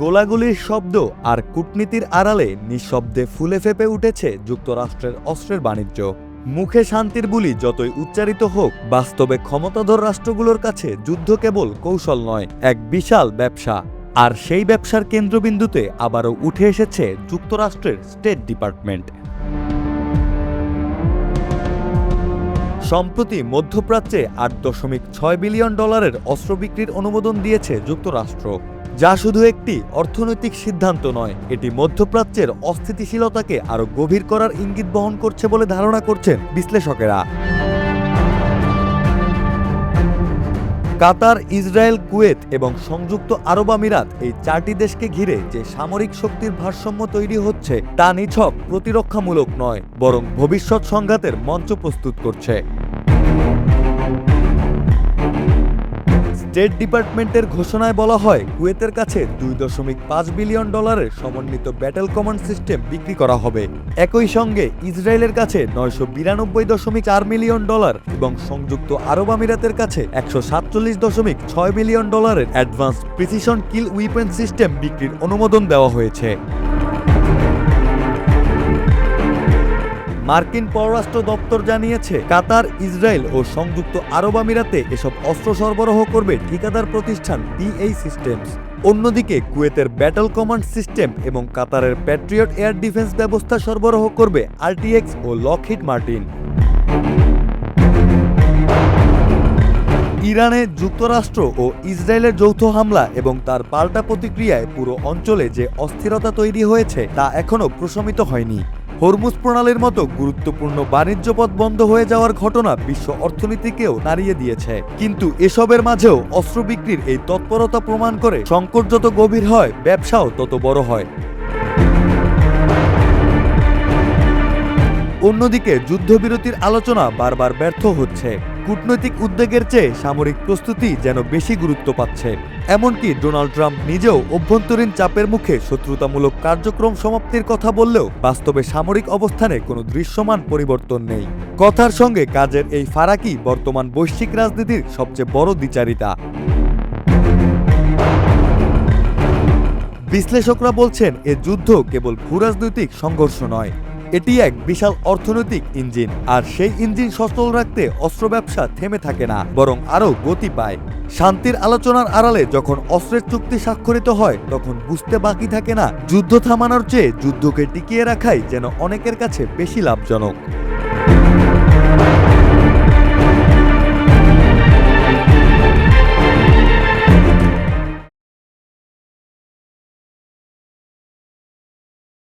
গোলাগুলির শব্দ আর কূটনীতির আড়ালে নিঃশব্দে ফুলে ফেঁপে উঠেছে যুক্তরাষ্ট্রের অস্ত্রের বাণিজ্য। মুখে শান্তির বুলি যতই উচ্চারিত হোক, বাস্তবে ক্ষমতাধর রাষ্ট্রগুলোর কাছে যুদ্ধ কেবল কৌশল নয়, এক বিশাল ব্যবসা। আর সেই ব্যবসার কেন্দ্রবিন্দুতে আবারও উঠে এসেছে যুক্তরাষ্ট্রের স্টেট ডিপার্টমেন্ট। সম্প্রতি মধ্যপ্রাচ্যে $8.6 বিলিয়ন অস্ত্র বিক্রির অনুমোদন দিয়েছে যুক্তরাষ্ট্র, যা শুধু একটি অর্থনৈতিক সিদ্ধান্ত নয়, এটি মধ্যপ্রাচ্যের অস্থিতিশীলতাকে আরও গভীর করার ইঙ্গিত বহন করছে বলে ধারণা করছেন বিশ্লেষকেরা। কাতার, ইসরায়েল, কুয়েত এবং সংযুক্ত আরব আমিরাত, এই চারটি দেশকে ঘিরে যে সামরিক শক্তির ভারসাম্য তৈরি হচ্ছে তা নিছক প্রতিরক্ষামূলক নয়, বরং ভবিষ্যৎ সংঘাতের মঞ্চ প্রস্তুত করছে। স্টেট ডিপার্টমেন্টের ঘোষণায় বলা হয়, কুয়েতের কাছে $2.5 বিলিয়ন সমন্বিত ব্যাটল কমান্ড সিস্টেম বিক্রি করা হবে। একই সঙ্গে ইসরায়েলের কাছে $992.4 মিলিয়ন এবং সংযুক্ত আরব আমিরাতের কাছে $147.6 মিলিয়ন অ্যাডভান্স প্রিসিশন কিল উইপেন সিস্টেম বিক্রির অনুমোদন দেওয়া হয়েছে। মার্কিন পররাষ্ট্র দপ্তর জানিয়েছে, কাতার, ইসরায়েল ও সংযুক্ত আরব আমিরাতে এসব অস্ত্র সরবরাহ করবে ঠিকাদার প্রতিষ্ঠান BAE সিস্টেমস। অন্যদিকে কুয়েতের ব্যাটল কমান্ড সিস্টেম এবং কাতারের প্যাট্রিয়ট এয়ার ডিফেন্স ব্যবস্থা সরবরাহ করবে RTX ও লকহিড মার্টিন। ইরানে যুক্তরাষ্ট্র ও ইসরায়েলের যৌথ হামলা এবং তার পাল্টা প্রতিক্রিয়ায় পুরো অঞ্চলে যে অস্থিরতা তৈরি হয়েছে তা এখনও প্রশমিত হয়নি। হরমুজ প্রণালীর মতো গুরুত্বপূর্ণ বাণিজ্য পথ বন্ধ হয়ে যাওয়ার ঘটনা বিশ্ব অর্থনীতিকেও নাড়িয়ে দিয়েছে। কিন্তু এসবের মাঝেও অস্ত্র বিক্রির এই তৎপরতা প্রমাণ করে, সংকট যত গভীর হয়, ব্যবসাও তত বড় হয়। অন্যদিকে যুদ্ধবিরতির আলোচনা বারবার ব্যর্থ হচ্ছে। কূটনৈতিক উদ্বেগের চেয়ে সামরিক প্রস্তুতি যেন বেশি গুরুত্ব পাচ্ছে। এমনকি ডোনাল্ড ট্রাম্প নিজেও অভ্যন্তরীণ চাপের মুখে শত্রুতামূলক কার্যক্রম সমাপ্তির কথা বললেও বাস্তবে সামরিক অবস্থানে কোনো দৃশ্যমান পরিবর্তন নেই। কথার সঙ্গে কাজের এই ফারাকই বর্তমান বৈশ্বিক রাজনীতির সবচেয়ে বড় দ্বিচারিতা। বিশ্লেষকরা বলছেন, এ যুদ্ধ কেবল ভূরাজনৈতিক সংঘর্ষ নয়, এটি এক বিশাল অর্থনৈতিক ইঞ্জিন। আর সেই ইঞ্জিন সচল রাখতে অস্ত্র ব্যবসা থেমে থাকে না, বরং আরও গতি পায়। শান্তির আলোচনার আড়ালে যখন অস্ত্রের চুক্তি স্বাক্ষরিত হয়, তখন বুঝতে বাকি থাকে না, যুদ্ধ থামানোর চেয়ে যুদ্ধকে টিকিয়ে রাখাই যেন অনেকের কাছে বেশি লাভজনক।